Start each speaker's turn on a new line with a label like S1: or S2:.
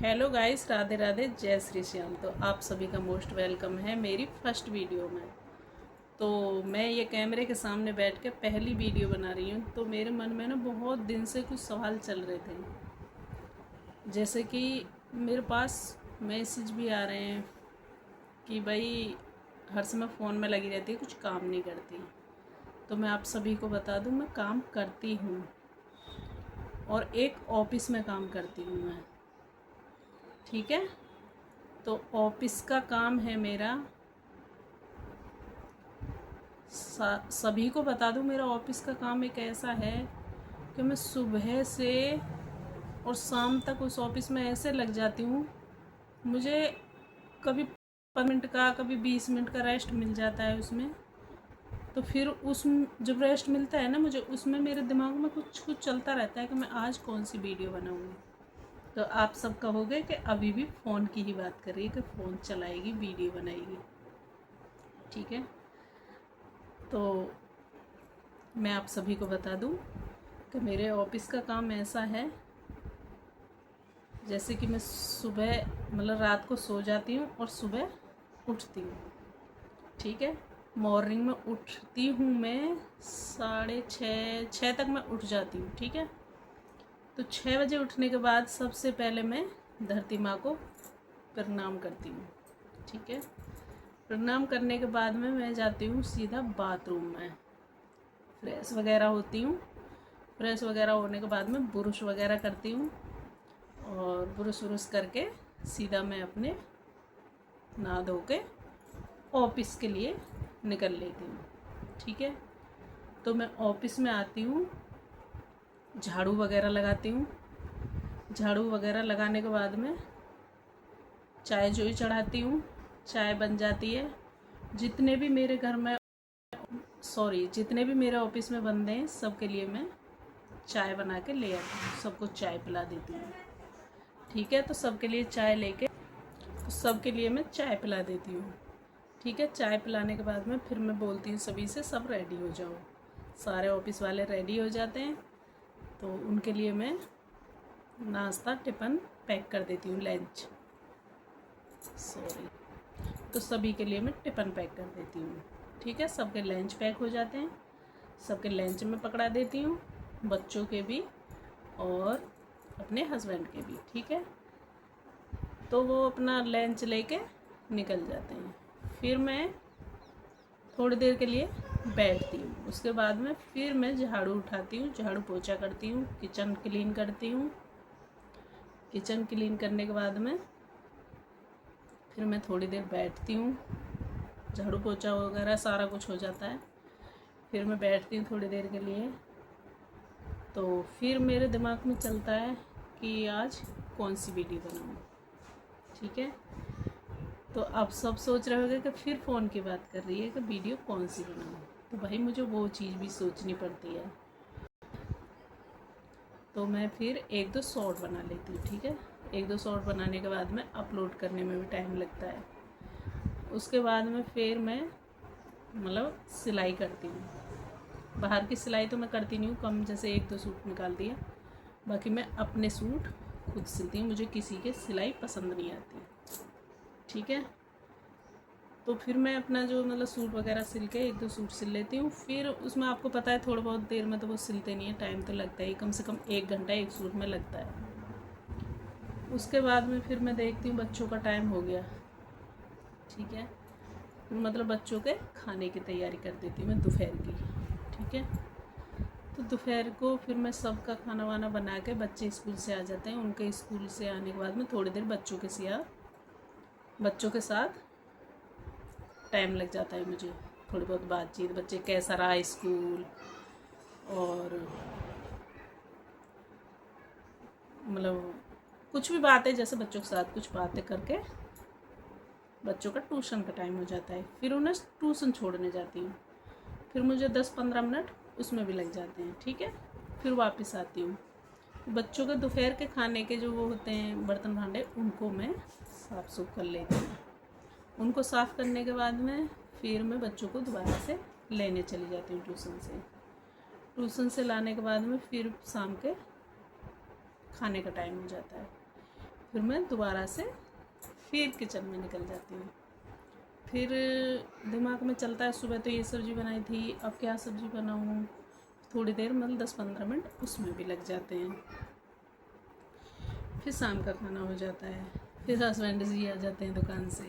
S1: Hello guys, Radhe Radhe, जय श्री श्याम। तो आप सभी का मोस्ट वेलकम है मेरी फर्स्ट वीडियो में। तो मैं ये कैमरे के सामने बैठ के पहली वीडियो बना रही हूँ। तो मेरे मन में ना बहुत दिन से कुछ सवाल चल रहे थे, जैसे कि मेरे पास मैसेज भी आ रहे हैं कि भाई हर समय फ़ोन में लगी रहती है, कुछ काम नहीं करती। तो मैं आप सभी को बता दूँ, मैं काम करती हूँ और एक ऑफिस में काम करती हूँ मैं, ठीक है। तो ऑफिस का काम है मेरा, सभी को बता दूं, मेरा ऑफिस का काम एक ऐसा है कि मैं सुबह से और शाम तक उस ऑफिस में ऐसे लग जाती हूँ। मुझे कभी 5 मिनट का, कभी 20 मिनट का रेस्ट मिल जाता है उसमें। तो फिर उस जब रेस्ट मिलता है ना मुझे, उसमें मेरे दिमाग में कुछ कुछ चलता रहता है कि मैं आज कौन सी वीडियो बनाऊँगी। तो आप सब कहोगे कि अभी भी फ़ोन की ही बात कर रही है, कि फ़ोन चलाएगी वीडियो बनाएगी, ठीक है। तो मैं आप सभी को बता दूं कि मेरे ऑफिस का काम ऐसा है, जैसे कि मैं सुबह मतलब रात को सो जाती हूँ और सुबह उठती हूँ, ठीक है। मॉर्निंग में उठती हूँ मैं 6:30 तक मैं उठ जाती हूँ, ठीक है। तो 6 बजे उठने के बाद सबसे पहले मैं धरती माँ को प्रणाम करती हूँ, ठीक है। प्रणाम करने के बाद में मैं जाती हूँ सीधा बाथरूम में, फ्रेश वगैरह होती हूँ। फ्रेश वगैरह होने के बाद में ब्रश वगैरह करती हूँ और ब्रश व्रश करके सीधा मैं अपने नहा धो के ऑफिस के लिए निकल लेती हूँ, ठीक है। तो मैं ऑफिस में आती हूँ, झाड़ू वगैरह लगाती हूँ। झाड़ू वगैरह लगाने के बाद में चाय जो ही चढ़ाती हूँ, चाय बन जाती है। जितने भी मेरे घर में जितने भी मेरे ऑफिस में बंदे हैं, सबके लिए मैं चाय बना के ले आती हूँ, सबको चाय पिला देती हूँ, ठीक है। तो सबके लिए चाय लेके सबके लिए मैं चाय पिला देती हूँ, ठीक है। चाय पिलाने के बाद में फिर मैं बोलती हूँ सभी से, सब रेडी हो जाओ। सारे ऑफिस वाले रेडी हो जाते हैं, तो उनके लिए मैं नाश्ता टिफ़िन पैक कर देती हूँ, लंच तो सभी के लिए मैं टिफ़िन पैक कर देती हूँ, ठीक है। सबके लंच पैक हो जाते हैं, सबके लंच में पकड़ा देती हूँ, बच्चों के भी और अपने हस्बैंड के भी, ठीक है। तो वो अपना लंच लेके निकल जाते हैं। फिर मैं थोड़ी देर के लिए बैठती हूँ, उसके बाद में फिर मैं झाड़ू उठाती हूँ, झाड़ू पोछा करती हूँ, किचन क्लीन करती हूँ। किचन क्लीन करने के बाद में फिर मैं थोड़ी देर बैठती हूँ, झाड़ू पोछा वगैरह सारा कुछ हो जाता है। फिर मैं बैठती हूँ थोड़ी देर के लिए। तो फिर मेरे दिमाग में चलता है कि आज कौन सी वीडियो बनाऊँ, ठीक है। तो आप सब सोच रहे होंगे कि फिर फ़ोन की बात कर रही है कि वीडियो कौन सी बनाऊँ। तो भाई मुझे वो चीज़ भी सोचनी पड़ती है। तो मैं फिर 1-2 शॉर्ट बना लेती हूँ, ठीक है। 1-2 शॉर्ट बनाने के बाद में अपलोड करने में भी टाइम लगता है। उसके बाद में फिर मैं मतलब सिलाई करती हूँ। बाहर की सिलाई तो मैं करती नहीं हूँ, कम जैसे 1-2 सूट निकाल दिया, बाकी मैं अपने सूट खुद सिलती हूँ, मुझे किसी के सिलाई पसंद नहीं आती, ठीक है। तो फिर मैं अपना जो मतलब सूट वगैरह सिल के 1-2 सूट सिल लेती हूँ। फिर उसमें आपको पता है थोड़ा बहुत देर में तो वो सिलते नहीं है, टाइम तो लगता ही, कम से कम 1 घंटा एक सूट में लगता है। उसके बाद में फिर मैं देखती हूँ बच्चों का टाइम हो गया, ठीक है। मतलब बच्चों के खाने की तैयारी कर देती हूँ मैं दोपहर की, ठीक है। तो दोपहर को फिर मैं सबका खाना वाना बना के, बच्चे स्कूल से आ जाते हैं, उनके स्कूल से आने के बाद में थोड़ी देर बच्चों के साथ टाइम लग जाता है मुझे, थोड़ी बहुत बातचीत, बच्चे कैसा रहा स्कूल, और मतलब कुछ भी बातें, जैसे बच्चों के साथ कुछ बातें करके बच्चों का ट्यूशन का टाइम हो जाता है। फिर उन्हें ट्यूशन छोड़ने जाती हूँ, फिर मुझे 10-15 मिनट उसमें भी लग जाते हैं, ठीक है। फिर वापस आती हूँ। बच्चों के दोपहर के खाने के जो वो होते हैं बर्तन भांडे, उनको मैं साफ़ सुफ कर लेती हूँ। उनको साफ़ करने के बाद में फिर मैं बच्चों को दोबारा से लेने चली जाती हूँ ट्यूशन से लाने के बाद में फिर शाम के खाने का टाइम हो जाता है। फिर मैं दोबारा से फिर किचन में निकल जाती हूँ। फिर दिमाग में चलता है सुबह तो ये सब्ज़ी बनाई थी, अब क्या सब्ज़ी बनाऊँ, थोड़ी देर मतलब 10-15 मिनट उसमें भी लग जाते हैं। फिर शाम का खाना हो जाता है, फिर हस्बैंड जी आ जाते हैं दुकान से,